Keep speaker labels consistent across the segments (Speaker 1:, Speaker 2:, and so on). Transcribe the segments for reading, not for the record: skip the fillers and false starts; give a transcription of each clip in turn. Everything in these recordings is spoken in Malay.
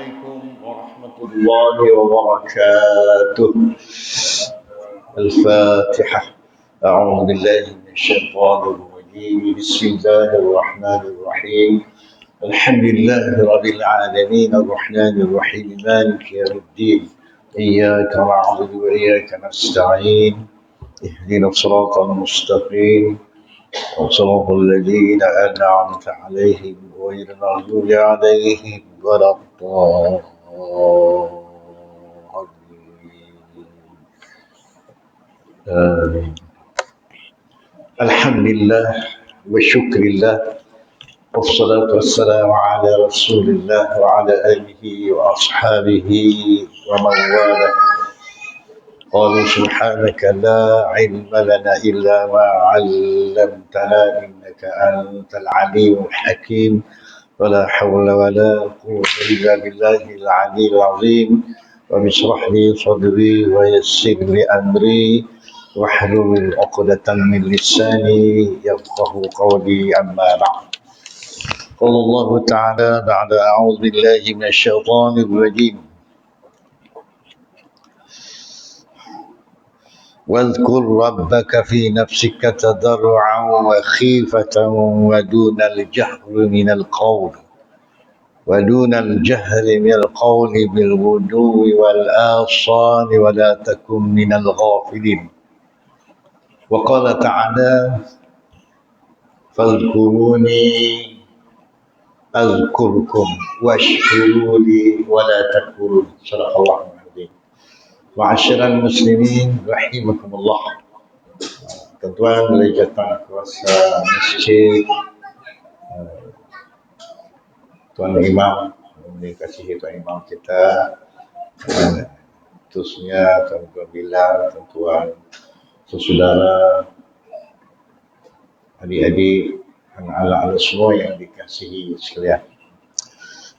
Speaker 1: عليكم ورحمة الله وبركاته. الفاتحة. أعوذ بالله من الشيطان الرجيم. بسم الله الرحمن الرحيم. الحمد لله رب العالمين الرحمن الرحيم مالك يوم الدين. إياك نعبد وإياك نستعين. اهدنا الصراط المستقيم وصراط الذين أنعمت عليهم غير المغضوب عليهم ولا الضالين. الحمد لله والشكر لله والصلاة والسلام على رسول الله وعلى آله وأصحابه ومن والاه. قالوا سبحانك لا علم لنا إلا ما علمتنا إنك أنت العليم الحكيم ولا حول ولا قوة إلا بالله العلي العظيم. رب اشرح لي صدري ويسر لي أمري واحلل عقدة من لساني يفقه قولي. أما بعد. قال الله تعالى بعد أعوذ بالله من الشيطان الرجيم: واذكر ربك في نفسك تضرعا وخيفة ودون الجهر من القول بالغدو والآصال ولا تكن من الغافلين. وقال تعالى: فاذكروني أذكركم واشكروا لي ولا تكفرون. صدق الله العظيم. Ma'asyiral muslimin rahimakumullah. Tuan-tuan boleh datang kuasa masjid, Tuan Imam, boleh kasih Tuan Imam kita, khususnya Tuan-tuan Bilal, tuan-tuan saudara, adik-adik, anak-anak semua yang dikasihi sekalian.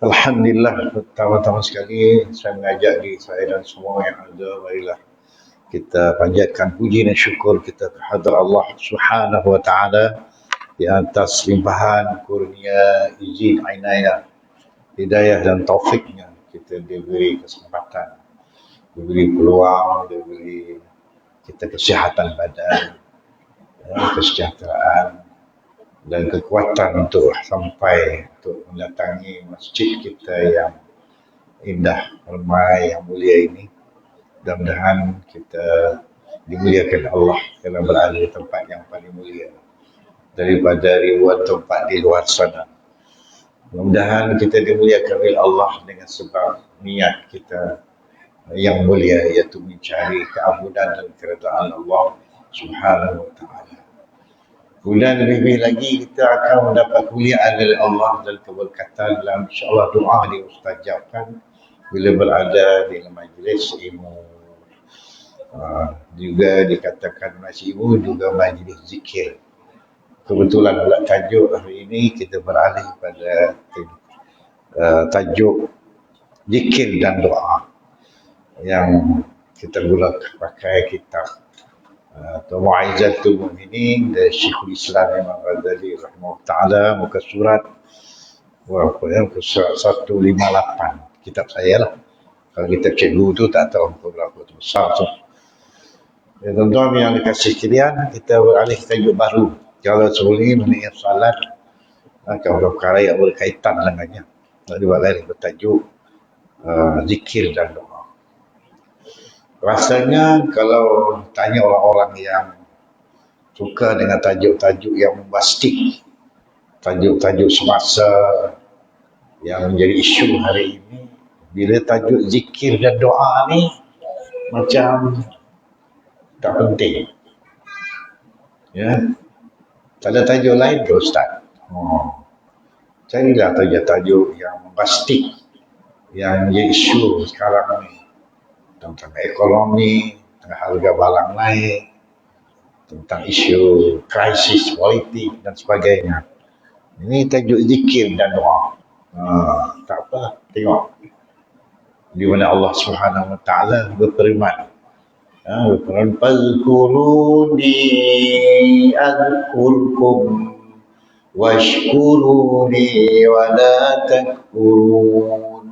Speaker 1: Alhamdulillah, pertama-tama sekali saya mengajak diri saya dan semua yang ada, marilah kita panjatkan puji dan syukur kita kehadrat Allah Subhanahu wa taala di atas limpahan kurnia, izin, inayah, hidayah dan taufiknya. Kita diberi kesempatan, diberi peluang, diberi kita kesihatan badan, kesejahteraan dan kekuatan untuk sampai untuk mendatangi masjid kita yang indah, ramai, yang mulia ini. Mudah-mudahan kita dimuliakan Allah dalam berada di tempat yang paling mulia daripada ribuan tempat di luar sana. Mudah-mudahan kita dimuliakan oleh Allah dengan sebab niat kita yang mulia, iaitu mencari keampunan dan keredaan Allah Subhanahu wa taala. Bulan lebih lagi kita akan mendapat kemuliaan dari Allah dan keberkatan dalam insya-Allah doa dimustajabkan bila berada di majlis ilmu. Juga dikatakan majlis ilmu juga majlis zikir. Kebetulan pula tajuk hari ini kita beralih pada tajuk zikir dan doa yang kita gunakan pakai kitab Mu'izatul Mu'minin dari Syekhul Islam Imam Ghazali rahimahullah ta'ala, muka surat 158, kitab saya lah. Kalau kitab cikgu tu tak tahu muka berapa tu, besar tu. Ya, tuan-tuan yang dikasih sekalian, kita beralih tajuk baru. Kalau sebelum ini mengenai salat, kalau perkara yang berkaitan dengannya, nak dibuat lain bertajuk zikir dan doa. Rasanya kalau tanya orang-orang yang suka dengan tajuk-tajuk yang membastik, tajuk-tajuk semasa yang menjadi isu hari ini, bila tajuk zikir dan doa ni macam tak penting. Ya, tak ada tajuk lain ke Ustaz? Carilah tajuk-tajuk yang membastik, yang menjadi isu sekarang ni, tentang ekonomi, tentang harga barang naik, tentang isu krisis politik dan sebagainya. Ini tajuk zikir dan doa. Tak apa, tengok di mana Allah Subhanahu wa taala berfirman, "Fadhkuruni adhkurkum washkuruni wa la takfurun."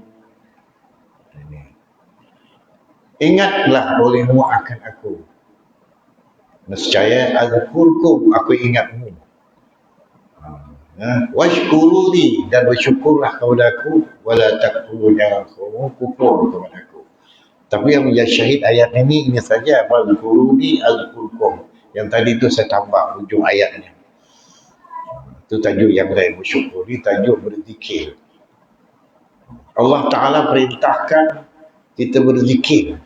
Speaker 1: Ingatlah olehmu akan aku. Nescaya azkurkum, aku ingatmu. Washkuruni, dan bersyukurlah kepada aku. Wala takfuru, jangan kamu kufur kepada aku. Tapi yang menjadi syahid ayat ini saja. Washkuruni azkurkum. Yang tadi itu saya tambah ujung ayatnya. Itu tajuk yang lain. Bersyukuri, tajuk berzikir. Allah Ta'ala perintahkan kita berzikir.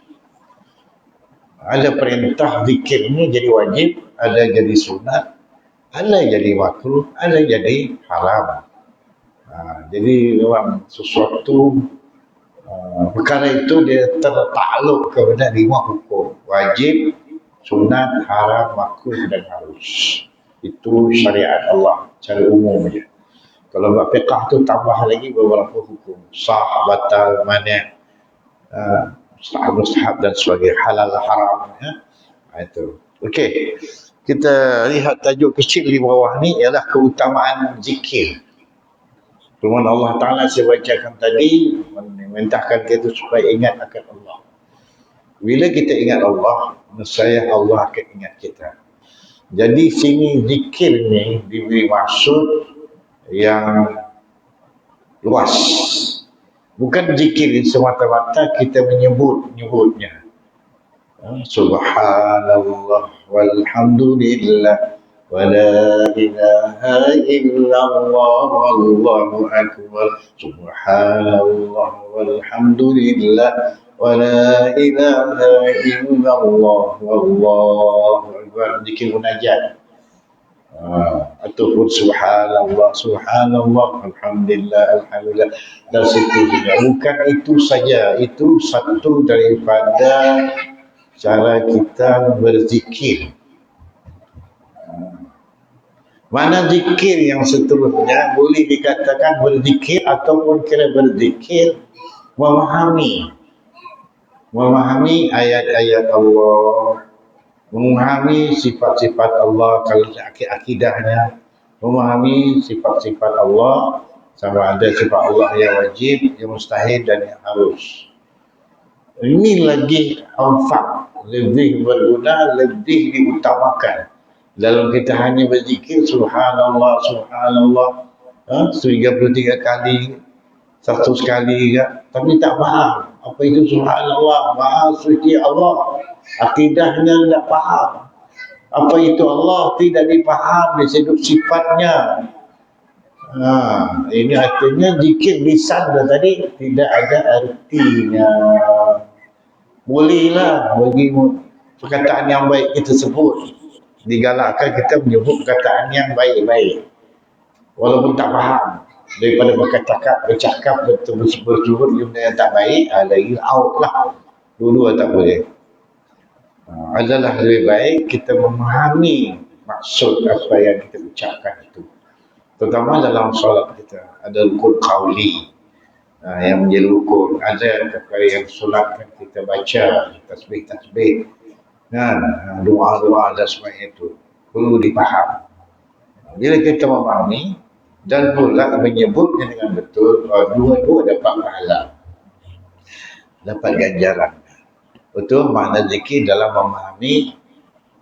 Speaker 1: Ada perintah zikir ini jadi wajib, ada jadi sunat, ada jadi makruh, ada jadi haram. Jadi memang sesuatu perkara itu dia tertakluk kepada 5 hukum. Wajib, sunat, haram, makruh dan harus. Itu syariat Allah secara umum saja. Kalau buat fiqh tu tambah lagi beberapa hukum. Sah, batal, mani', mustahab dan sebagainya, halal, haram. Itu. Okey. Kita lihat tajuk kecil di bawah ni ialah keutamaan zikir. Firman Allah Ta'ala saya bacakan tadi memerintahkan kita supaya ingat akan Allah. Bila kita ingat Allah, nescaya Allah akan ingat kita. Jadi sini zikir ni diberi maksud yang luas. Bukan zikir semata-mata kita menyebutnya. Subhanallah walhamdulillah wa la ilaha illallah wallahu akbar. Subhanallah walhamdulillah wa la ilaha illallah wallahu akbar. Zikir munajat. Ataupun subhanallah, subhanallah, alhamdulillah, alhamdulillah, dan seterusnya. Bukan itu saja, itu satu daripada cara kita berzikir. Mana zikir yang seterusnya boleh dikatakan berzikir ataupun kira berzikir memahami ayat-ayat Allah, memahami sifat-sifat Allah kalau akidahnya, memahami sifat-sifat Allah sama ada sifat Allah yang wajib, yang mustahil dan yang harus. Ini lagi anfak, lebih berguna, lebih diutamakan. Dalam kita hanya berzikir subhanallah, subhanallah 33 kali, 100 kali juga, tapi tak faham apa itu subhanallah, maha suci Allah. Akidahnya tidak faham. Apa itu Allah tidak dipaham, disebut sifatnya. Ini artinya zikir lisan tadi tidak ada artinya. Bolehlah bagi perkataan yang baik kita sebut. Digalakkan kita menyebut perkataan yang baik-baik. Walaupun tak faham. Daripada bercakap bersebut yang tak baik, lagi out lah. Dulu tak boleh. Adalah lebih baik kita memahami maksud apa yang kita ucapkan itu. Terutama dalam solat kita ada rukun qauli yang menjadi rukun. Ada perkara yang solat kan kita baca tasbih, doa-doa dan sebagainya itu perlu dipaham. Bila kita memahami dan pula menyebutnya dengan betul, dua-dua dapat pahala, dapat ganjaran. Betul makna zikir dalam memahami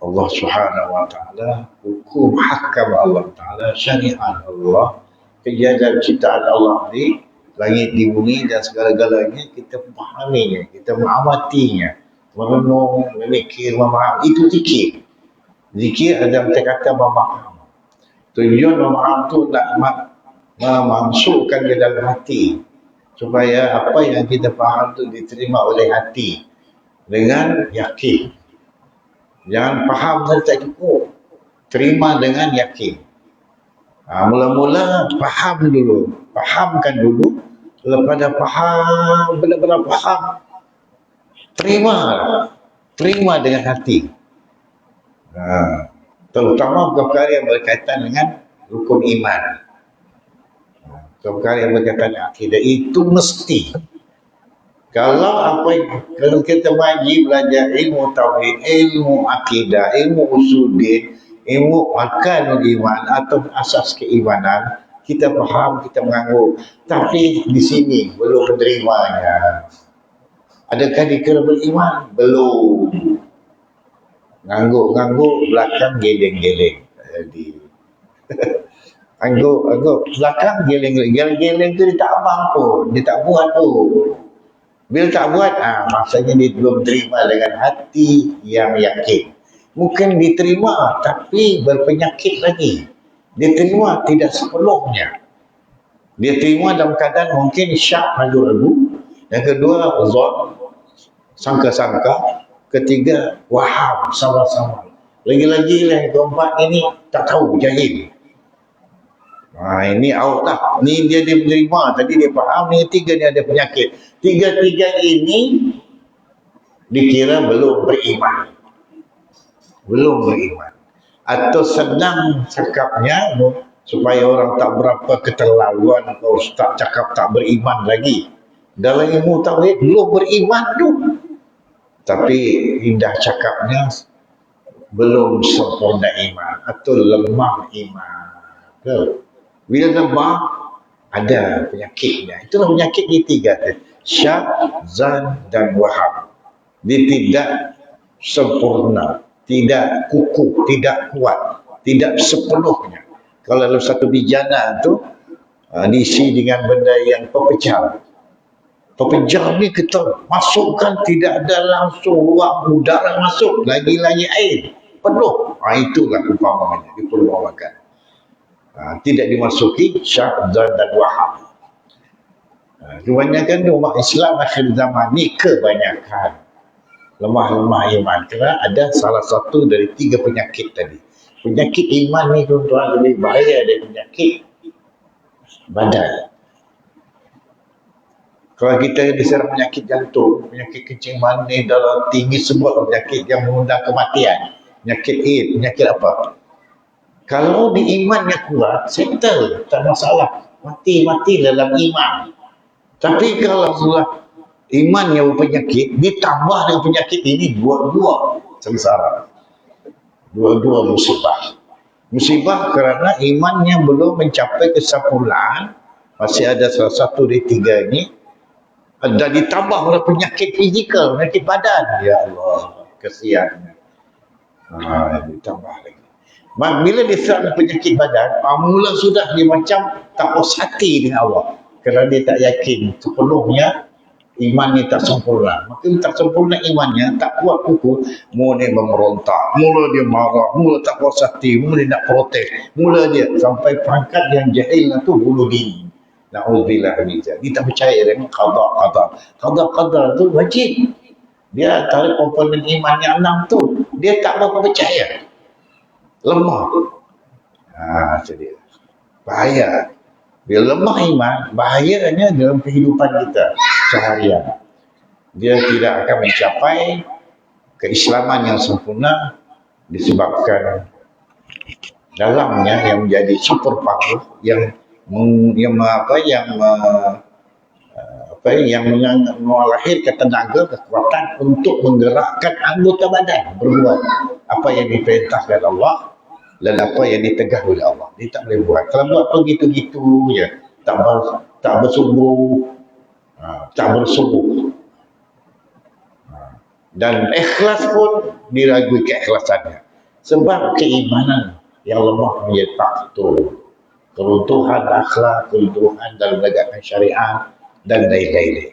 Speaker 1: Allah Subhanahu wa taala, hukum hakam Allah taala, syariat Allah, kejadian ciptaan Allah di langit di bumi dan segala-galanya kita memahaminya, kita mengamatinya, merenung, memikir, memaham. Itu zikir. Zikir ada kata memaham. Tujuan memaham tu nak memasukkan ke dalam hati supaya apa yang kita faham tu diterima oleh hati dengan yakin. Jangan faham saja tak cukup, terima dengan yakin. Mula-mula faham dulu, fahamkan dulu. Lepas dah faham, benar-benar faham, terima dengan hati. Terutama perkara yang berkaitan dengan rukun iman, perkara yang berkaitan dengan akidah itu mesti. Kalau kita wajib belajar ilmu tauhid, ilmu akidah, ilmu usuluddin, ilmu arkanul iman atau asas keimanan, kita faham, kita menganggap. Tapi di sini belum menerimanya. Adakah dikira beriman? Belum. Ngangguk-ngangguk, belakang geleng-geleng. Jadi angguk belakang geleng-geleng tu dia tak abang pun, dia tak buat pun. Bila tak buat, maksudnya dia belum terima dengan hati yang yakin. Mungkin diterima tapi berpenyakit lagi. Dia terima tidak sepenuhnya. Dia terima dalam keadaan mungkin syak, ragu-ragu. Yang kedua, zon, sangka-sangka. Ketiga, waham, sama-sama. Lagi-lagi yang keempat ini tak tahu, jahil. Ini out lah. Ni dia menerima. Tadi dia faham. Ni tiga ni ada penyakit. Tiga-tiga ini dikira belum beriman. Belum beriman. Atau senang cakapnya supaya orang tak berapa keterlaluan atau tak cakap tak beriman lagi. Dalam ilmu tauhid belum beriman tu. Tapi indah cakapnya belum sempurna iman atau lemah iman. Bila lemah, ada penyakitnya. Itulah penyakit di tiga. Syak, zan, dan waham. Dia tidak sempurna, tidak kukuh, tidak kuat, tidak sepenuhnya. Kalau dalam satu bijana tu diisi dengan benda yang pepejal. Pepejal ni kita masukkan, tidak ada langsung ruang udara masuk, lagi-lagi air penuh. Itulah umpamanya, diperumpamakan. Tidak dimasuki syak, zan, dan waham. Kebanyakan umat Islam akhir zaman ni kebanyakan lemah-lemah iman kerana ada salah satu dari tiga penyakit tadi. Penyakit iman ni tuan-tuan lebih bahaya dari penyakit badan. Kalau kita diserang penyakit jantung, penyakit kencing manis, darah tinggi, semua penyakit yang mengundang kematian. Penyakit AIDS, penyakit apa? Kalau di imannya kuat, settle, tak masalah. Mati dalam iman. Tapi kalau sudah imannya berpenyakit, ditambah dengan penyakit ini, dua-dua sengsara. Dua-dua musibah. Musibah kerana imannya belum mencapai kesempurnaan, masih ada salah satu dari tiga ini, dan ditambah oleh penyakit fizikal, penyakit badan. Ya Allah, kesiannya. Ditambah lagi. Bila diserang penyakit badan, mula sudah dia macam tak puas hati dengan Allah. Kerana dia tak yakin sepenuhnya imannya tak sempurna. Maka tak sempurna imannya, tak kuat kukuh, mula dia memerontak, mula dia marah, mula tak puas hati, mula dia nak protes, mula dia sampai perangkat yang jahil tu bunuh diri. Na'udzubillah min dzalik. Dia tak percaya dengan qada. Qada tu wajib. Dia antara komponen iman yang 6 tu, dia tak berapa percaya. Lemah. Jadi bahaya. Bila lemah iman, bahayanya dalam kehidupan kita seharian. Dia tidak akan mencapai keislaman yang sempurna disebabkan dalamnya yang menjadi super power yang melahirkan tenaga, kekuatan untuk menggerakkan anggota badan berbuat apa yang diperintahkan Allah dan apa yang ditegah oleh Allah. Dia tak boleh buat. Kalau buat begitu-gitu je, tak bersungguh, dan ikhlas pun diragui keikhlasannya. Sebab keimanan yang lemah menjadi faktor keruntuhan akhlak, keruntuhan dalam menegakkan syariat dan lain-lain.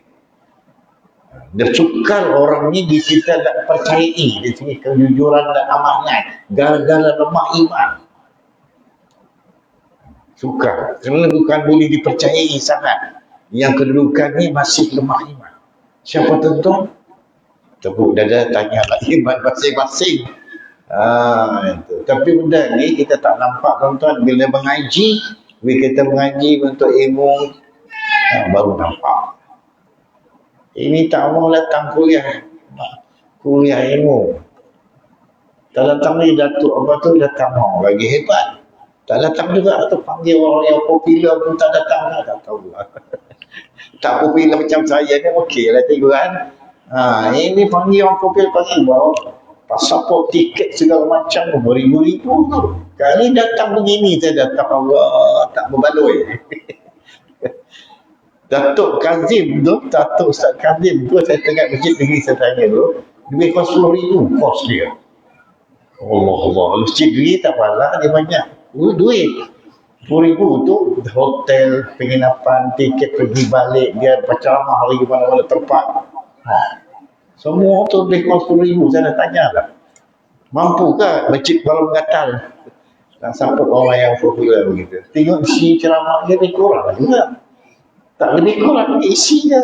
Speaker 1: Dia sukar orang ni kita tak percayai dari segi kejujuran dan amanat gara-gara lemah iman. Sukar. Kerana bukan boleh dipercayai sangat. Yang kedudukannya masih lemah iman. Siapa tuan-tuan? Tepuk dada, tanyalah iman masing-masing. Itu. Tapi benda ni kita tak nampak tuan-tuan. Bila kita mengaji untuk ilmu, baru nampak. Ini tak mau datang kuliah ilmu. Tak datang ni Datuk apa tu datang mau lagi hebat. Tak datang juga tu panggil orang yang popular pun tak datang, tak tahu lah. Tak popular macam saya ni okey lah cikgu kan. Ini panggil orang popular, panggil bawa pasport, tiket segala macam beribu-ribu tu. Kali datang begini saya datang, Allah tak berbaloi. Datuk Kazim tu, Datuk Ustaz Kazim tu, saya tengok masjid negeri saya tanya tu, lebih kos 10,000 kos dia. Allah Allah, masjid negeri tak pala, dia banyak duit. 10,000 tu hotel, penginapan, tiket pergi balik, dia baca ramah lagi mana-mana tempat. Semua tu lebih kos 10,000. Saya dah tanya lah, mampu ke masjid kalau mengatal nak sambut orang yang popular begitu? Tengok isi ceramah dia lebih kurang juga. Tak lebih kurang isi dia.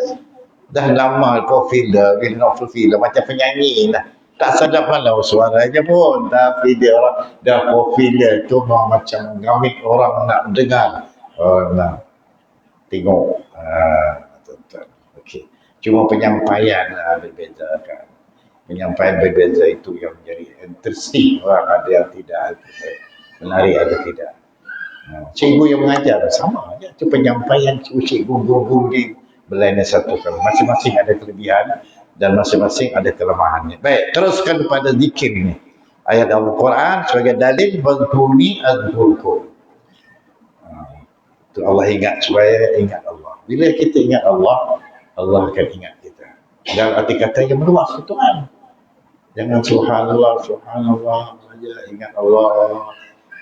Speaker 1: Dah lama profil dia, bila nak profil dia macam penyanyi lah. Tak sadar mana suaranya pun, tapi dia orang dah profil dia tu macam ngamit orang nak dengar, orang nak tengok. Okey. Cuma penyampaian berbeza kan. Penyampaian berbeza itu yang menjadi interesting. Orang ada yang tidak menarik atau tidak. Cikgu yang mengajar sama aja. Itu penyampaian cikgu guru di berlainan satu kalau masing-masing ada kelebihan dan masing-masing ada kelemahannya. Baik, teruskan pada zikir ini. Ayat Al-Quran sebagai dalil fadhkurni azkurkum. Itu Allah ingat supaya ingat Allah. Bila kita ingat Allah, Allah akan ingat kita. Dan arti kata yang meluas ke Tuhan. Jangan subhanallah, subhanallah saja ingat Allah.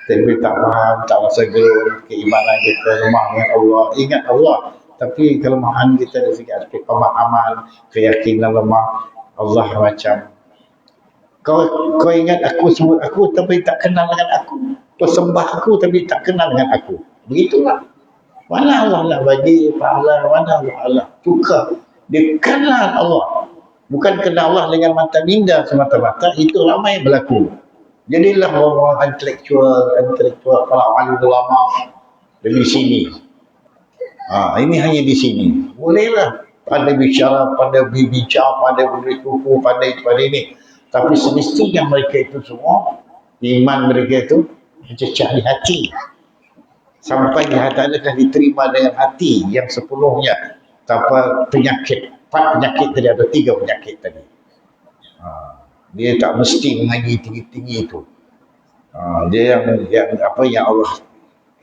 Speaker 1: Tapi tak faham, tak rasa gerun, keimanan kita lemah dengan Allah. Ingat Allah, tapi kelemahan kita dari segi aspek pemahaman, keyakinan lemah. Allah macam, kau ingat aku, sebut aku, tapi tak kenal dengan aku. Kau sembah aku, tapi tak kenal dengan aku. Begitulah. Mana Allah nak bagi pahala, mana Allah tukar. Dia kenal Allah. Bukan kenal Allah dengan mata minda semata-mata, itu ramai berlaku. Jadilah orang intelektual para alim ulama dari sini. Ini hanya di sini. Bolehlah pandai bicara, pandai berbicara, pandai beri kuku, pandai ini. Tapi semestinya mereka itu semua, iman mereka itu mencecah di hati. Sampai di hati adalah diterima dengan hati yang sepenuhnya tanpa penyakit. 4 penyakit tadi, ada 3 penyakit tadi. Dia tak mesti mengaji tinggi-tinggi itu. Dia yang apa yang Allah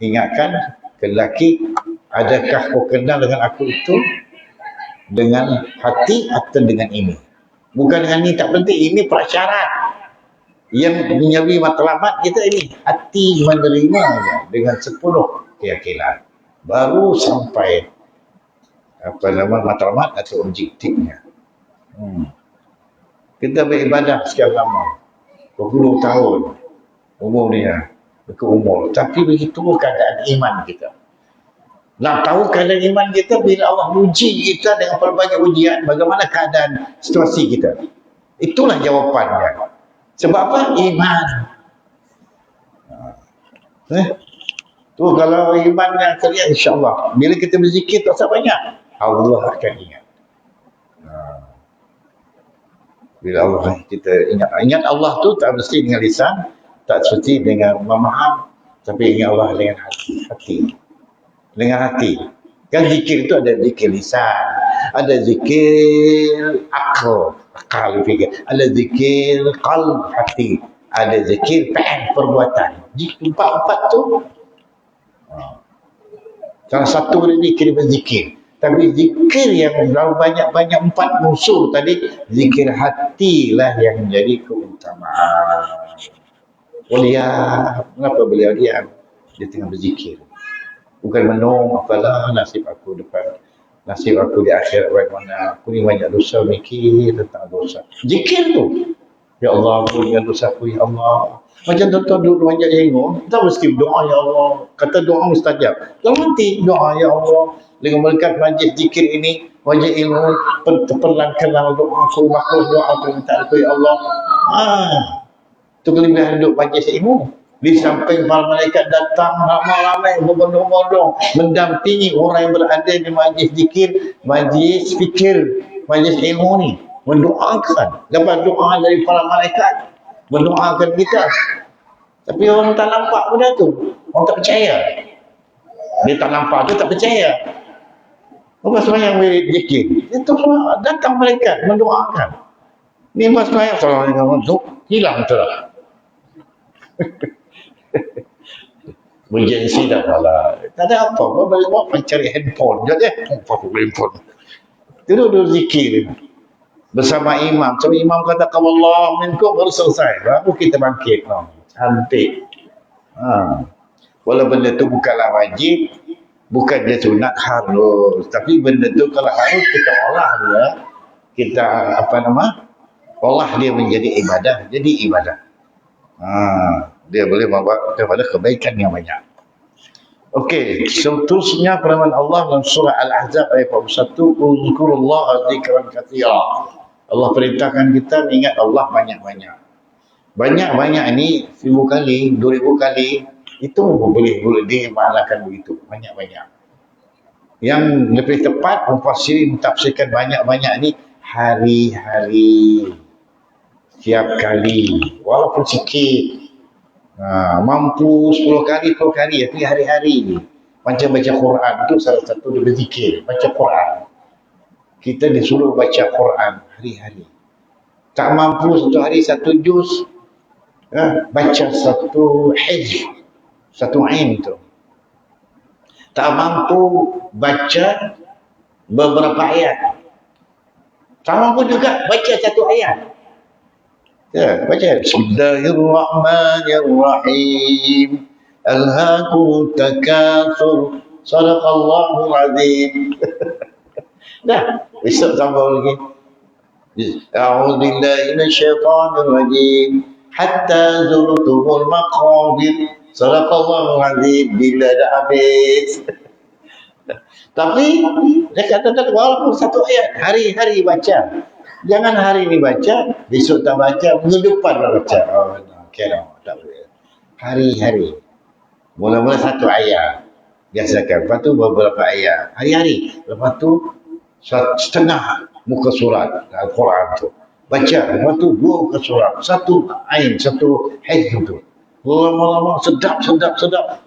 Speaker 1: ingatkan ke lelaki, adakah kau kenal dengan aku itu dengan hati atau dengan ini? Bukan dengan ini tak penting, ini prasyarat yang menjadi matlamat kita ini. Hati menerimanya dengan sepenuh keyakinan, baru sampai matlamat atau objektifnya. Kita beribadah sekian lama, 20 tahun umur dia, ke umur. Tapi begitu keadaan iman kita. Nak tahu keadaan iman kita bila Allah uji kita dengan pelbagai ujian, bagaimana keadaan situasi kita. Itulah jawapannya. Sebab apa? Iman. Tu kalau iman yang kalian, insyaAllah, bila kita berzikir tak usah banyak, Allah akan ingat. Bila Allah kita ingat Allah tu tak mesti dengan lisan, tak mesti dengan memaham, tapi ingat Allah dengan hati. Dengan hati. Kan zikir itu ada zikir lisan, ada zikir akal fikir, ada zikir qalb hati, ada zikir fi'il perbuatan. Empat tu salah satu dari zikir berzikir. Tapi zikir yang banyak-banyak 4 unsur tadi, zikir hatilah yang menjadi keutamaan. Kenapa beliau diam? Dia tengah berzikir. Bukan menung, apalah nasib aku depan, nasib aku di akhirat bagaimana, aku ni banyak dosa, mikir tentang dosa. Zikir tu. Ya Allah, ampunilah dosaku, ya Allah. Macam tuan-tuan duduk banyak ilmu, kita mesti doa, ya Allah. Kata doa mustajab. Kalau nanti doa, ya Allah, dengan berkat majlis zikir ini, majlis ilmu, perlangkanlah doaku, makhluk doa permintaan aku, ya Allah. Itu kelebihan duduk majlis ilmu. Di samping para malaikat datang ramai-ramai berbondong-bondong mendampingi orang yang berada di majlis zikir, majlis fikir, majlis ilmu ni, mendoakan. Dapat doa dari para malaikat, mendoakan kita. Tapi orang tak nampak benda tu, orang tak percaya. Dia tak nampak tu tak percaya. Apa semayang zikir? Itu semua datang malaikat mendoakan. Ni pas semayang assalamualaikum, hilang tu lah. Emergency dah lah. Tak ada apa-apa, balik buat cari handphone je deh. Handphone. Duduk zikir bersama imam. Sampai imam kata Allah minkum baru selesai. Baru kita bangkit. Cantik. Walau benda tu bukanlah wajib, bukan dia sunat harus, tapi benda tu kalau harus kita olah dia, kita olah dia menjadi ibadah, jadi ibadah. Dia boleh membawa kepada kebaikan yang banyak. Okey, seterusnya firman Allah dalam surah Al-Ahzab ayat 41, uzkurullah dzikran katsira. Allah perintahkan kita mengingat Allah banyak-banyak. Banyak-banyak ni 1000 kali, 2000 kali, itu boleh dimaknakan begitu, banyak-banyak. Yang lebih tepat mufassirin mentafsirkan banyak-banyak ni hari-hari, setiap kali, walaupun sikit. Mampu 10 kali, 10 kali, tapi hari-hari ni. Macam baca Quran tu salah satu dia berzikir, baca Quran. Kita disuruh baca Quran hari-hari. Tak mampu satu hari satu juz, baca satu hizb, satu ain tu. Tak mampu baca beberapa ayat. Tak mampu juga baca satu ayat. Ya, baca Bismillahirrahmanirrahim. Alhaakumut takatsur. Shadaqallahul azim. Dah, besok sambung lagi. A'udzu billahi minasyaitonir rajim. Hatta zurtumul maqabir. Shadaqallahul azim. Bila dah habis. Tapi dia kata walaupun satu ayat hari-hari baca. Jangan hari ini baca, besok tak baca, minggu depan tak baca. Tak boleh. Hari-hari. Mula-mula satu ayat. Biasakan. Lepas tu beberapa ayat. Hari-hari. Lepas tu setengah muka surat Al-Quran tu. Baca. Lepas tu 2 muka surat. Satu ain, satu hizb tu. Lama-lama sedap.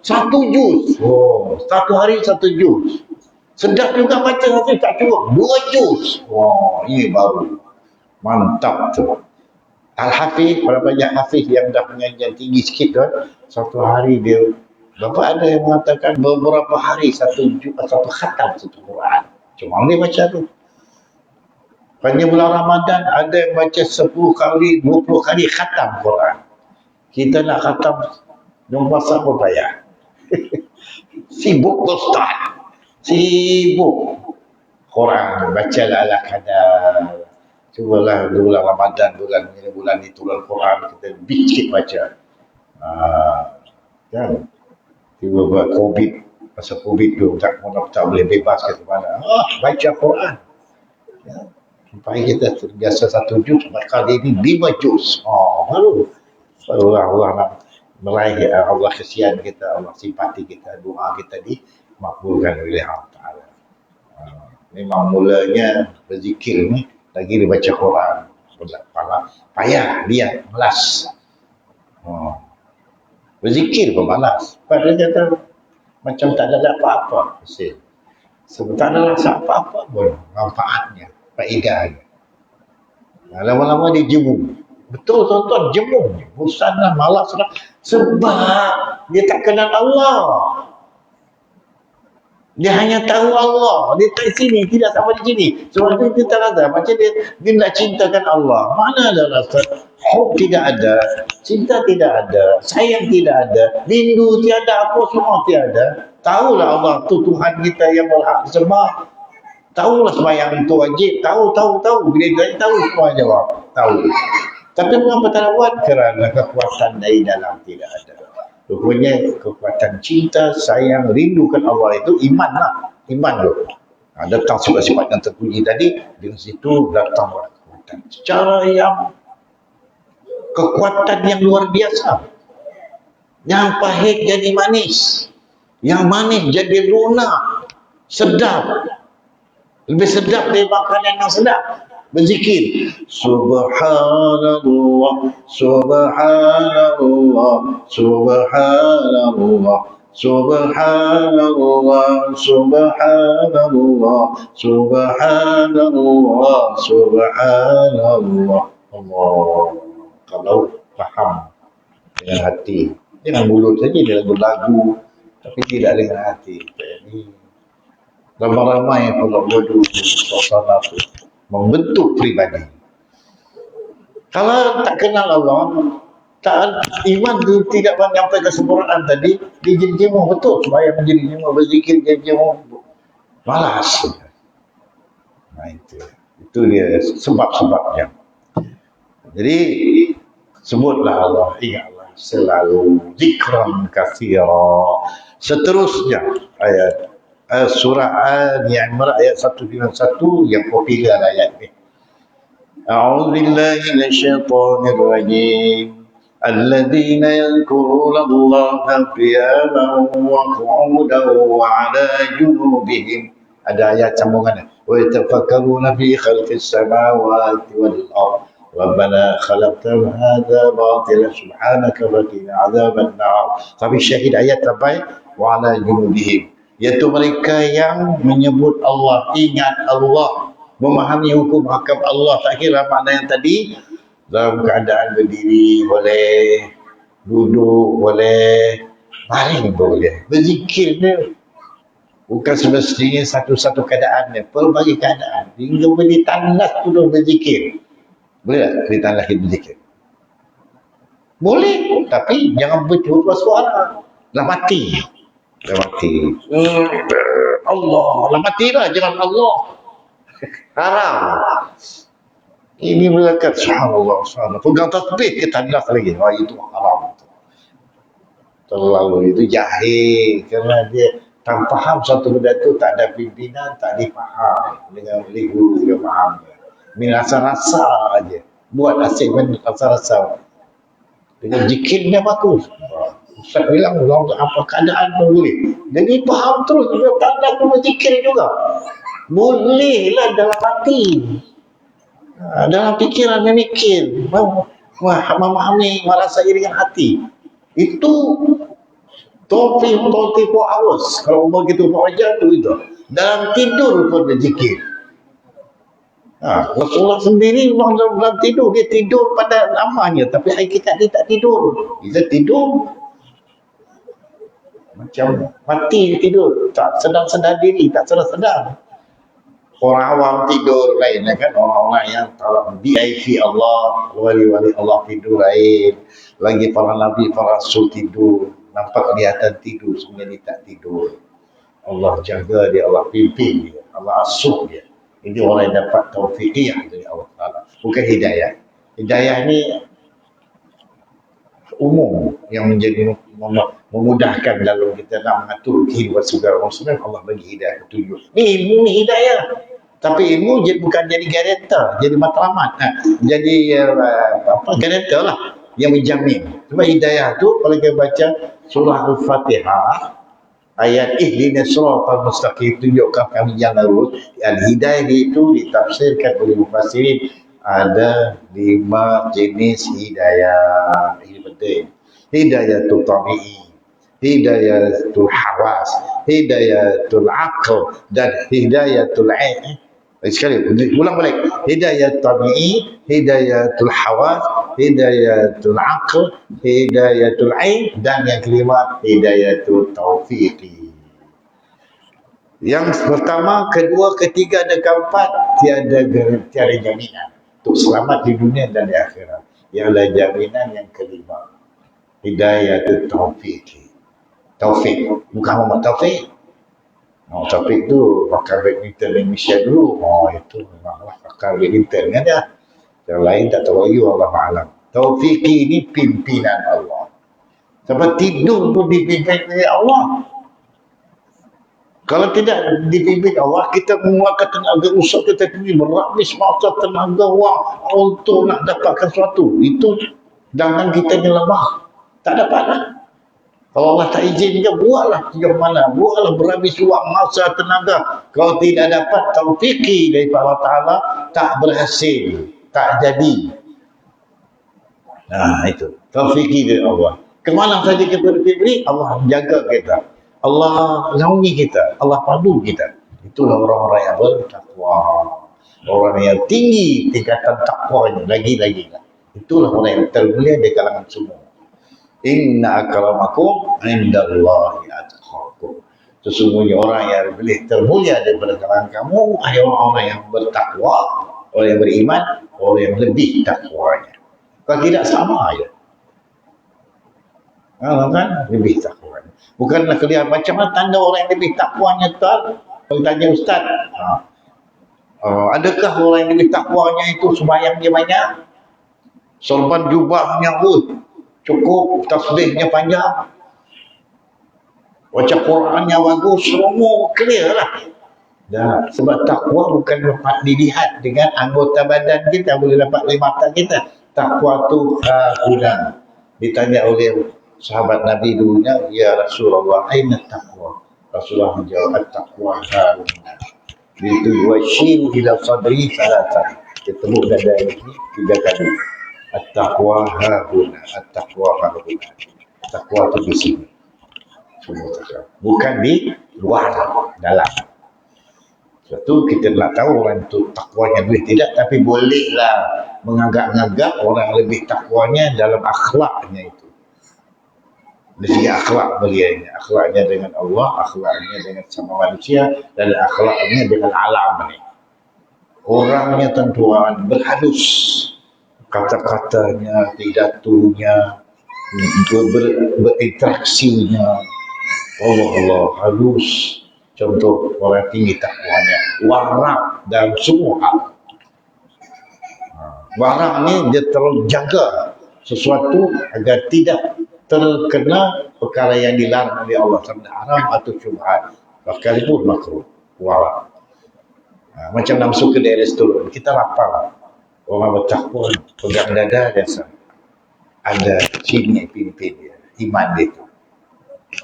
Speaker 1: Satu juz. Satu hari satu juz. Sedap juga baca, tapi tak cukup. 2 juz. Ini baru. Mantap tu. Al-Hafiz, para banyak Hafiz yang dah pengajian tinggi sikit tu, satu hari dia, Bapak ada yang mengatakan beberapa hari satu khatam satu Quran. Cuma dia baca tu. Pada bulan Ramadan ada yang baca 10 kali, 20 kali khatam Quran. Kita nak khatam nombor siapa payah. Sibuk Ustaz. Sibuk. Quran bacalah ala kadar. Cubalah bulan Ramadan, bulan itu bulan Quran kita sikit baca. Kan? Tiba-tiba COVID, pasal COVID tu tak boleh bebas ke mana. Baca Quran. Ya. Sampai kita terbiasa satu juz, kali ini 5 juz. Barulah Allah nak meraih, Allah kesian kita, Allah simpati kita, doa kita dimakbulkan oleh Allah Ta'ala. Memang mulanya berzikir ni, lagi dia baca Quran. Payah dia, malas. Berzikir pun malas. Padahal dia kata macam tak ada apa-apa. Sebab tak ada rasa apa-apa pun manfaatnya, faedahnya. Lama-lama dia jemu. Betul tuan-tuan, jemu. Bosan lah, malas lah. Sebab dia tak kenal Allah. Dia hanya tahu Allah. Dia tak sini, tidak sampai di sini. Sebab itu kita rasa macam dia nak cintakan Allah. Mana ada rasa? Hub tidak ada. Cinta tidak ada. Sayang tidak ada. Rindu tiada. Apa semua tiada. Tahulah Allah tu Tuhan kita yang berhak disembah. Tahulah sembahyang itu wajib. Tahu. Bila dia tahu semua jawab. Tahu. Tapi mengapa tak buat? Kerana kekuatan dari dalam tidak ada. Rupanya kekuatan cinta, sayang, rindukan Allah itu iman lah. Iman tu. Datang sifat-sifat yang terpuji tadi, di situ datang kekuatan. Secara yang kekuatan yang luar biasa. Yang pahit jadi manis. Yang manis jadi lunak. Sedap. Lebih sedap dari makanan yang sedap. Berzikir. Subhanallah, Subhanallah, Subhanallah, Subhanallah, Subhanallah, Subhanallah, Subhanallah. Allah. Kalau faham dengan hati, jangan mulut saja dia lagu-lagu, tapi tidak dengan hati. Ini ramai-ramai kalau bodoh suasana itu membentuk pribadi. Kalau tak kenal Allah, tak iman tu tidak menyampaikan kesempurnaan tadi, dijemur betul supaya menjadi jemur, berzikir jemur malas. Nah itu dia sebab-sebabnya. Jadi sebutlah Allah, ingatlah selalu, zikran katsira. Seterusnya ayat surah Al-Imran ayat 191 yang popular ayat ini. A'udzu billahi minasyaitonir rajim. الذين يذكرون الله قياما وقعودا وعلى جنوبهم. Ada ayat sambungannya. ويتفكرون في خلق السماوات والأرض ربنا خلقت هذا باطلا سبحانك وقنا عذاب النار. Tapi syahid ayat sampai وعلى جنوبهم, iaitu mereka yang menyebut Allah, ingat Allah, memahami hukum hakam Allah. Tak kira makna yang tadi, dalam keadaan berdiri boleh, duduk boleh, baring boleh. Berzikir dia bukan semestinya satu-satu keadaan dia, pelbagai keadaan. Hingga boleh tandas dulu berzikir. Boleh tak ditandas berzikir? Boleh, tapi jangan bercuba suara. Lah mati. Allah, lah matilah, jangan Allah. Haram. Ini melekat, subhanallah. Pegang tasbih kita tandas lagi. Wah, itu haram. Terlalu itu jahil, kerana dia tak faham satu benda itu, tak ada pimpinan, tak difaham. Dengan oleh guru dia faham. Ini rasa-rasa aja. Buat asyik rasa-rasa. Dengan zikirnya bagus. Ustaz bilang, apa keadaan pun boleh. Jadi faham terus, dia tanda pun berzikir juga. Bolehlah dalam hati. Dalam fikiran memikir, memahami, merasa dengan hati. Itu 24 hours. Kalau umur kita 4 jam itu. Dalam tidur pun berzikir. Rasulullah sendiri dalam tidur, dia tidur pada namanya, tapi hakikat dia tak tidur. Dia tidur macam mati, dia tidur, tak sedar diri, tak sedar. Orang awam tidur lain kan, orang-orang yang VIP Allah, wali-wali Allah tidur lain, lagi para nabi, para rasul tidur, nampak kelihatan tidur, sebenarnya tak tidur. Allah jaga dia, Allah pimpin dia, Allah asuh dia. Ini orang yang dapat taufiqiyah dari Allah Ta'ala, bukan hidayah. Hidayah ni umum yang menjadi memudahkan dalam kita nak mengatur kehidupan segala Muslim. Allah bagi hidayah, petunjuk. Ni ilmu ni hidayah. Tapi ilmu bukan jadi garantor, jadi matlamat. Jadi garantor lah yang menjamin. Cuma hidayah tu kalau kita baca surah Al-Fatihah ayat ihdinas siratal mustaqim, tunjukkan kami jalan lurus. Al-hidayah itu ditafsirkan oleh mufassirin ada 5 jenis hidayah. Ini penting. Hidayatul tabi'i, hidayatul hawas, hidayatul aql, dan hidayatul ain. Sekali ulang balik. Hidayat tabi'i, hidayatul hawas, hidayatul aql, hidayatul ain, dan yang kelima hidayatul taufiqi. Yang pertama, kedua, ketiga dan keempat tiada jaminan untuk selamat di dunia dan di akhirat. Yang ada jaminan yang kelima, hidayatul taufiqi. Taufik, bukan Muhammad Taufik. Taufik tu pakar badminton Indonesia dulu. Itu memanglah pakar badminton kan dia. Yang lain tak tahu lagi, Allah Alam. Taufiqi ini pimpinan Allah. Sampai tidur pun dipimpin oleh Allah. Kalau tidak dipimpin Allah, kita mengeluarkan tenaga usaha kita sendiri, berhabis masa, tenaga, wang untuk nak dapatkan sesuatu. Itu jangan kita ni lemah. Tak dapat lah. Kalau Allah tak izinkan, buatlah sejauh mana. Buatlah berhabis wang, masa, tenaga. Kalau tidak dapat taufiqi dari Allah Ta'ala, tak berhasil, tak jadi. Nah itu, taufiqi dari Allah. Kemana saja kita pergi, Allah jaga kita. Allah naungi kita, Allah padu kita. Itulah orang-orang yang bertakwa. Orang yang tinggi tingkatan takwanya, lagi-lagi. Itulah orang yang termulia di kalangan semua. Inna akramakum indallahi atqakum. Sesungguhnya orang yang lebih termulia daripada kalangan kamu adalah orang-orang yang bertakwa, orang yang beriman, orang yang lebih takwanya. Kalau tidak sama aja. Kan lebih takwa. Bukanlah kelihatan macam mana tanda orang yang lebih takwanya tuan? Kalau tanya ustaz, adakah orang yang lebih takwanya itu sembahyangnya banyak, sorban jubahnya cukup, tasbihnya panjang, baca Qurannya bagus, semua clear lah. Dah, sebab takwa bukan dapat dilihat dengan anggota badan kita, boleh dapat oleh mata kita. Takwa tu guna. Ditanya oleh sahabat Nabi dulunya, ya Rasulullah, aina taqwa? Rasulullah menjawab, at-taqwa hauna. Itu washiru ila sadri salatan. Dia tepuk dada ini 3 kali. At-taqwa hauna, at-taqwa hauna. Takwa itu di sini. Bukan di luar, dalam. Satu, kita nak tahu orang itu takwanya lebih tidak, tapi bolehlah menganggap-anggap orang lebih takwanya dalam akhlaknya itu. Dari segi akhlak mulianya, akhlaknya dengan Allah, akhlaknya dengan sama manusia, dan akhlaknya dengan alam ini. Orangnya tentuan berhalus, kata-katanya, pidatonya, berinteraksinya, Allah halus. Contoh orang tinggi takwanya, warak dalam semua hal. Warak ni dia terjaga sesuatu agar tidak terkena perkara yang dilarang oleh Allah, sama haram atau syubhat, sekalipun makruh. Warak. Macam nak masuk ke daerah restoran, kita lapar, orang bertakwa pegang dada biasa, ada sini pimpin dia, iman dia tu.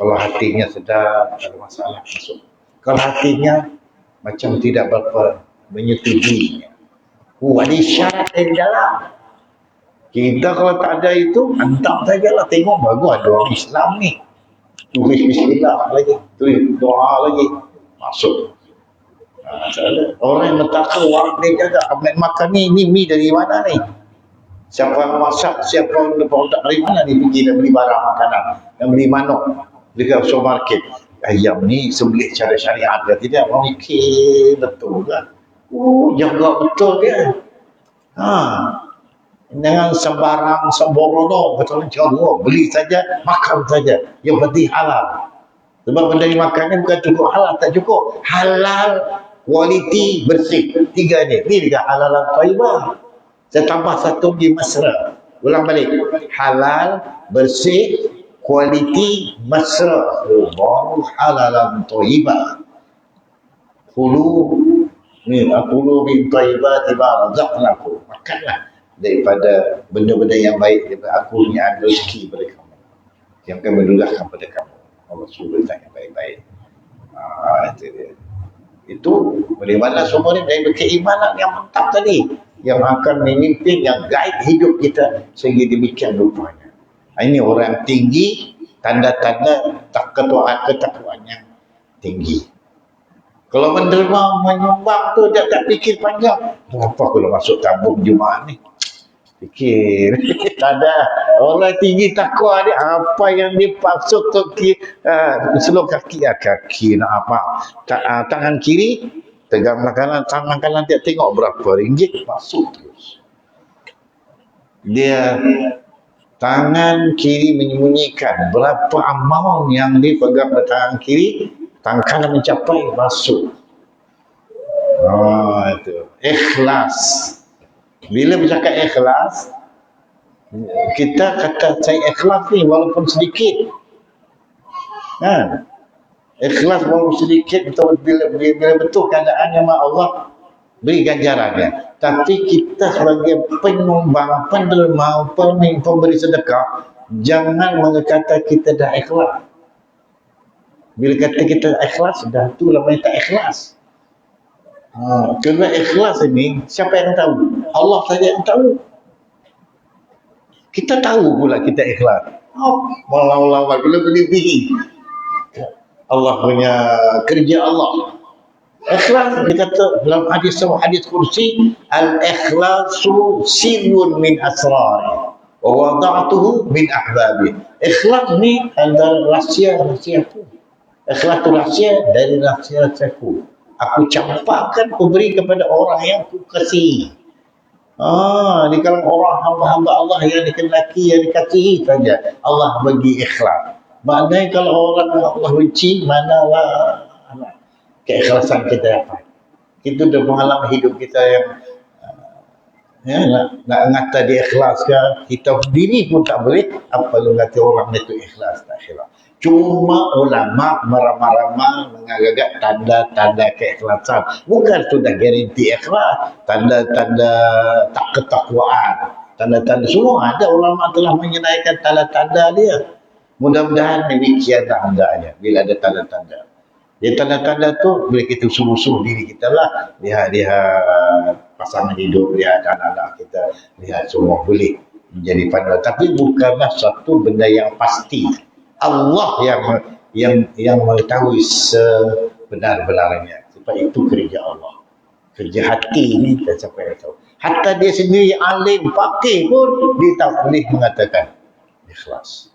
Speaker 1: Kalau hatinya sedap, tak ada masalah, masuk. Kalau hatinya macam tidak berapa menyetujuinya, ada syarat yang dalam. Kita kalau tak ada itu, hantar sajalah, tengok bagus ada orang Islam ni, tulis bismillah lagi, tulis doa lagi, masuk. Orang yang bertakwa dia jaga, makan ni mi dari mana ni? Siapa yang masak, siapa yang produk dari mana ni, pergi dan beli barang makanan, dan beli manok dekat supermarket. Ayam ni sembelih cara syariat ke tidak, orang mikir betul kan? Jaga betul dia. Jangan sembarang sembrono, betul jaga, beli saja, makan saja, yang penting halal. Sebab benda yang makannya bukan cukup halal, tak cukup. Halal, kualiti, bersih. 3 ni. Ni juga halalan thayyibah. Saya tambah satu di mesra. Ulang balik. Halal, bersih, kualiti, mesra. Baru halalan thayyibah. Kulu min thayyibati ma razaqnakum. Makanlah daripada benda-benda yang baik daripada aku ni ada rezeki pada kamu, yang akan mendudahkan pada kamu. Allah suruh tanya baik-baik. Itu dia. Itu bagaimana semua ni dari keimanan yang mantap tadi, yang akan memimpin, yang guide hidup kita sehingga demikian rupanya. Ini orang tinggi, tanda-tanda ketakwaan yang tinggi. Kalau menerima menyumbang tu dia tak fikir panjang. Apa kalau masuk tabung Jumaat ni? Fikir. Tak ada. Orang tinggi takwa dia, apa yang dipaksud tu seluruh kaki, kaki nak apa? Tangan kiri tegang makanan, tangan kanan dia tengok berapa ringgit, masuk terus. Dia tangan kiri menyembunyikan berapa amount yang dipegang pada tangan kiri, tangan kanan mencapai, masuk. Itu ikhlas. Bila bercakap ikhlas, kita kata saya ikhlas ni walaupun sedikit. Ikhlas walaupun sedikit, bila betul keadaannya mak Allah beri ganjarannya. Tapi kita sebagai penyumbang, penerima, pemberi sedekah, jangan mengatakan kita dah ikhlas. Bila kata kita ikhlas, dah tu namanya tak ikhlas. Kerana ikhlas ini, siapa yang tahu? Allah saja yang tahu. Kita tahu pula kita ikhlas. Walau bila berlebih. Allah punya kerja Allah. Ikhlas dikata dalam hadis kursi, al-ikhlasu sirrun min asrari wa wada'tuhu min ahbabi. Ikhlas ni adalah rahsia tu. Ikhlas itu rahsia dari rahsia-rahsiaku. Aku campakkan, aku beri kepada orang yang aku kasihi. Di kalangan orang hamba-hamba Allah yang dikendaki, yang dikasihi saja Allah bagi ikhlas. Maknanya kalau orang Allah benci, manalah keikhlasan kita dapat. Kita dah pengalaman hidup kita yang nak ngata dia ikhlas ke, kita sendiri pun tak boleh, apa lu ngata orang itu ikhlas tak ikhlas. Cuma ulama meramah-ramah mengagak tanda-tanda keikhlasan. Bukan sudah garanti ikhlas, tanda-tanda tak ketakwaan, tanda-tanda semua ada, ulama telah menyenaikan tanda-tanda dia. Mudah-mudahan demikian tandanya bila ada tanda-tanda. Dia tanda-tanda tu bila kita suruh-suruh diri kita lah, lihat pasangan hidup, lihat anak-anak kita, lihat semua boleh menjadi panduan. Tapi bukanlah satu benda yang pasti. Allah yang mengetahui sebenar-benarnya. Sebab itu kerja Allah. Kerja hati ni tak siapa yang tahu. Hatta dia sendiri alim, faqih pun dia tak boleh mengatakan ikhlas.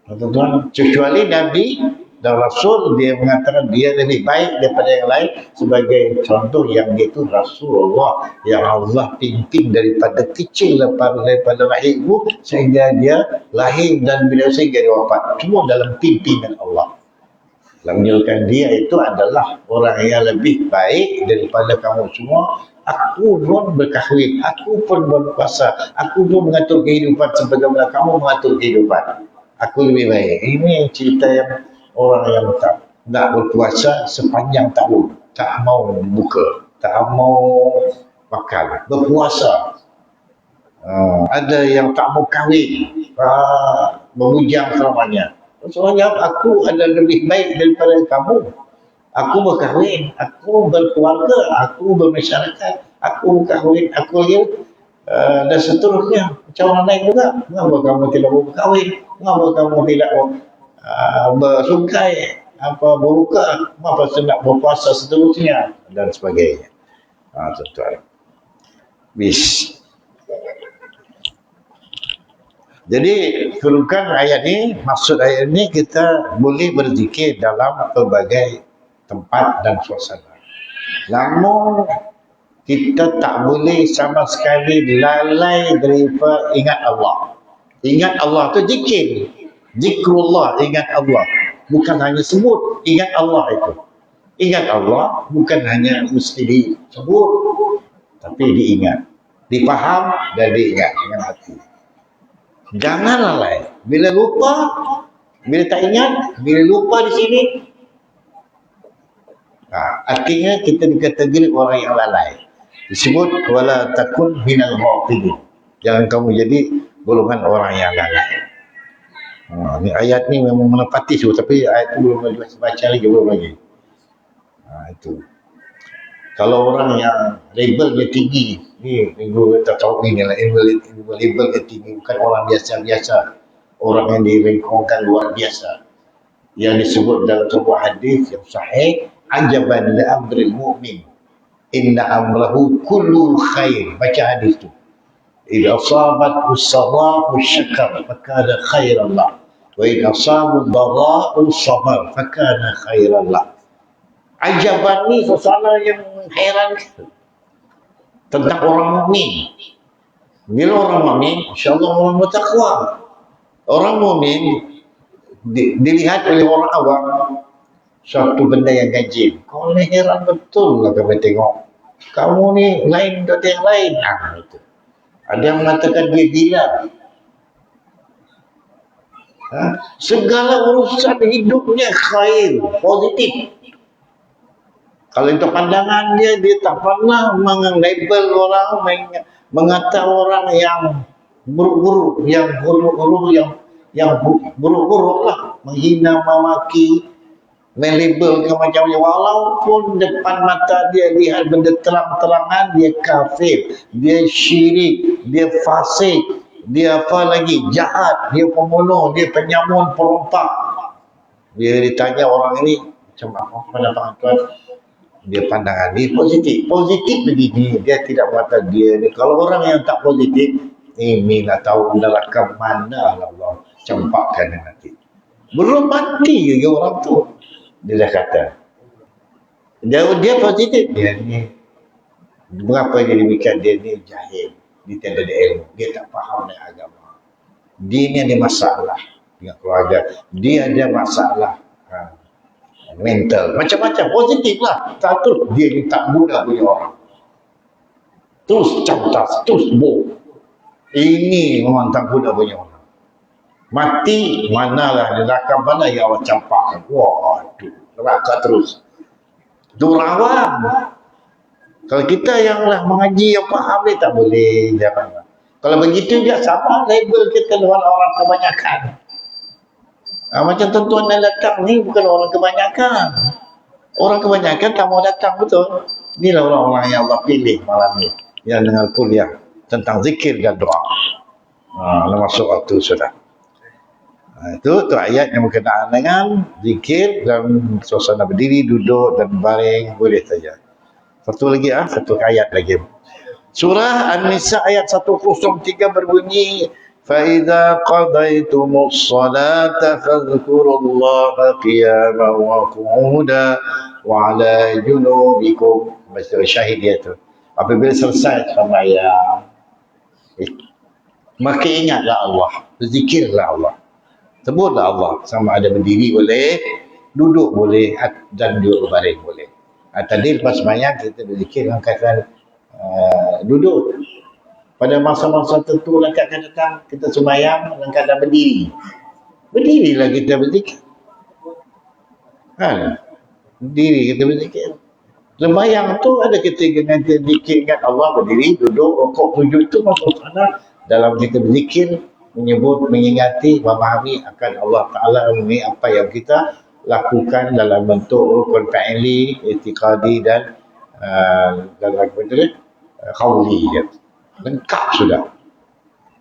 Speaker 1: Tuan-tuan, kecuali Nabi dan Rasul, dia mengatakan dia lebih baik daripada yang lain. Sebagai contoh, yang dia itu Rasulullah yang Allah pimpin daripada kecil, daripada lahir ibu sehingga dia lahir dan bila sehingga dia wafat, semua dalam pimpinan Allah. Menunjukkan dia itu adalah orang yang lebih baik daripada kamu semua. Aku pun berkahwin, aku pun berpuasa, aku pun mengatur kehidupan sebagaimana kamu mengatur kehidupan. Aku lebih baik. Ini cerita yang orang yang tak nak berpuasa sepanjang tahun, tak mau buka, tak mau makan, berpuasa. Ada yang tak mau kahwin, membujang selamanya. Soalnya aku ada lebih baik daripada kamu. Aku berkahwin, aku berkeluarga, aku bermasyarakat, aku berkahwin, aku dan seterusnya. Macam orang lain juga. Mengapa kamu tidak mau berkahwin? Mengapa kamu tidak mau bersungkai, berbuka? Mengapa tidak berpuasa seterusnya? Dan sebagainya. Tuan-tuan. Bis. Jadi, kedudukan ayat ini, maksud ayat ini, kita boleh berzikir dalam pelbagai tempat dan suasana. Namun, kita tak boleh sama sekali lalai daripada ingat Allah. Ingat Allah itu zikir. Zikrullah, ingat Allah. Bukan hanya sebut, ingat Allah itu. Ingat Allah bukan hanya mesti disebut, tapi diingat. Dipaham dan diingat dengan hati. Jangan lalai. Bila lupa, bila tak ingat, bila lupa di sini, artinya kita dikategori orang yang lalai. Disebut wala takun minal ghafilin. Jangan kamu jadi golongan orang yang lalai. Ni ayat ni memang menepati tu, tapi ayat tu belum baca lagi, belum lagi. Itu. Kalau orang yang labelnya tinggi, ni minggu tahu ni lah, labelnya tinggi, bukan orang biasa-biasa, orang yang direngkongkan luar biasa. Yang disebut dalam sebuah hadis yang sahih, ajaban li amril mu'min, inna amrahu kullu khair. Baca hadis tu. Idza asabat usara'u syakar fakana khairan lah, wa idza asabu dhara'u sabar fakana khairan lah. Ajaban ni suasana yang heran tentang orang mukmin. Bila orang mukmin, insya-Allah orang bertakwa. Orang mukmin dilihat oleh orang awam suatu benda yang ganjil. Kau ni heran betul lah kami tengok. Kamu ni lain dari yang lain. Itu. Ada yang mengatakan dia gila. Segala urusan hidupnya khair, positif. Kalau itu pandangan dia tak pernah menglabel orang, mengata orang yang buruk-buruk, yang buruk-buruk lah, menghina, memaki, melabelkan macam-macam. Walaupun depan mata dia lihat benda terang-terangan, dia kafir, dia syirik, dia fasik, dia apa lagi, jahat, dia pembunuh, dia penyamun, perompak. Dia ditanya orang ini, macam apa pandangan tuan? Dia pandangan dia positif begini, dia tidak mengatakan dia ni. Kalau orang yang tak positif, ini nak tahu neraka mana Allah campakkan nanti. Belum mati lagi orang tu. Dia dah kata. Dia positif. Dia ni, berapa dia demikian, dia ni jahil. Dia tiada ada ilmu. Dia tak faham dengan agama. Dia ni ada masalah dengan keluarga. Dia ada masalah mental. Macam-macam. Positif lah. Satu, dia ni tak mudah punya orang. Terus cantas, terus boh. Ini memang tak mudah punya orang. Mati, manalah neraka mana yang awak campakkan. Waduh, neraka terus. Itu rawan. Kalau kita yang lah mengaji, yang faham dia tak boleh. Jangan. Kalau begitu dia sama label kita dengan orang kebanyakan. Macam tuan-tuan yang datang ni bukan orang kebanyakan. Orang kebanyakan tak mau datang, betul. Inilah orang-orang yang Allah pilih malam ni. Yang dengar kuliah tentang zikir dan doa. Masuk waktu sudah. Itu ayat yang berkenaan dengan zikir dan suasana berdiri, duduk dan baring, boleh saja. Satu lagi satu ayat lagi. Surah An-Nisa ayat 103 berbunyi, فَإِذَا قَضَيْتُمُ الصَّلَاةَ فَاذْكُرُوا اللَّهَ قِيَامًا وَقُعُودًا وَعَلَى جُنُوبِكُمْ. Maksud syahid dia tu. Apabila selesai sembahyang, maka ingatlah Allah, berzikirlah Allah. Sebutlah Allah, sama ada berdiri boleh, duduk boleh, dan duduk berbaring boleh. Tadi lepas sembahyang kita berzikir dengan kata duduk. Pada masa-masa tertentu nanti akan datang, kita sembahyang dengan keadaan berdiri. Berdirilah kita berzikir. Berdiri kita berzikir. Sembahyang tu ada ketika nanti zikir ingat Allah, berdiri, duduk, rukuk, sujud, itu masuk sana dalam kita berzikir, menyebut, mengingati, memahami akan Allah Ta'ala ini apa yang kita lakukan dalam bentuk rukun fa'ili, i'tiqadi dan dalam bentuk qawli. Lengkap sudah.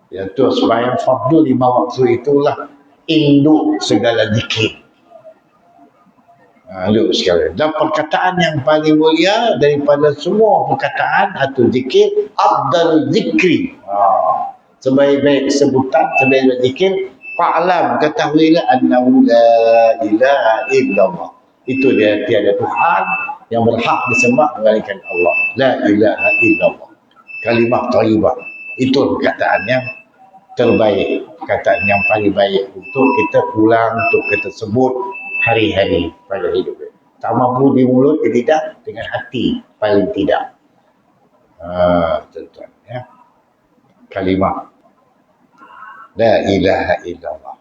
Speaker 1: Iaitu sembahyang fardu 5 waktu itulah induk segala zikir. Induk sekali. Dan perkataan yang paling mulia daripada semua perkataan atau zikir, afdal zikri. Sebaik-baik sebutan, sebaik-baik zikir, fa'lam, ketahuilah annahu la ilaha illallah. Itu dia, tiada Tuhan yang berhak disembah melainkan Allah. La ilaha illallah. Kalimah thayyibah. Itu perkataan yang terbaik, perkataan yang paling baik untuk kita ulang, untuk kita sebut hari-hari pada hidup. Tak mampu di mulut, di lidah, dengan hati paling tidak. Tuan-tuan, ya. Kalimah la ilaha illallah.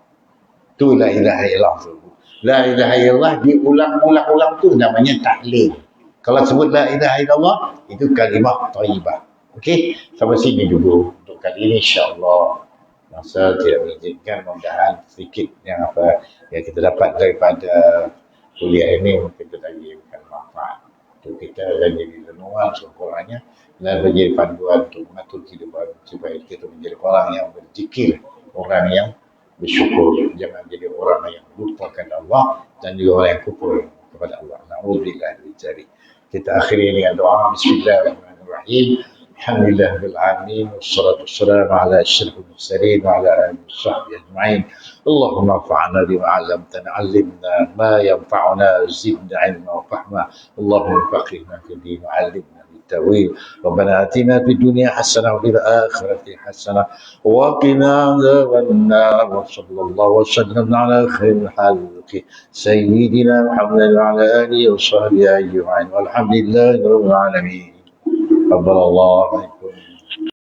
Speaker 1: Tu la ilaha illallah. La ilaha illallah diulang-ulang-ulang tu namanya tahlil. Kalau sebut la ilaha illallah, itu kalimah thayyibah. Okey, sampai sini dulu untuk kali ini, insya-Allah. Masa tidak mengizinkan, mudah-mudahan sedikit yang kita dapat daripada kuliah ini mungkin kita berikan manfaat untuk kita dan jadi renungan sekurang-kurangnya dan menjadi panduan untuk mengatur kehidupan supaya kita menjadi orang yang berzikir, orang yang bersyukur, jangan jadi orang yang lupakan Allah dan juga orang yang kufur kepada Allah. Na'udzubillah min dzalik. Kita akhiri dengan doa. Bismillahirrahmanirrahim. Alhamdulillah bil alamin, wassalatu wassalamu ala asyrafil mursalin wa ala alihi washabbihi ajma'in. Allahumma anfa'na bima 'allamtana, 'allimna ma yanfa'una, zidna 'ilma wa fahma. Allahumma faqihna fid din wa 'allimna التأويل. ربنا آتنا في الدنيا حسنة وفي الآخرة حسنة وقنا عذاب النار. وصلى الله وسلم على خير الخلق سيدنا محمد وعلى آله وصحبه أجمعين والحمد لله رب العالمين. قبل الله